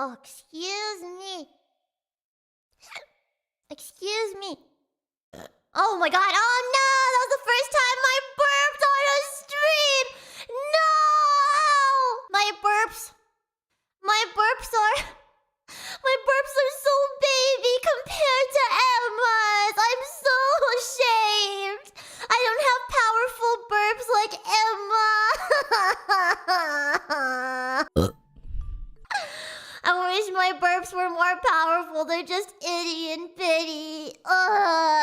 Oh, excuse me. Excuse me. Oh my god. Oh no! That was the first time I burped on a stream! No! My burps. My burps are... My burps are so baby compared to Emma's. I'm so ashamed. I don't have powerful burps like Emma. I wish my burps were more powerful. They're just itty and bitty. Ugh.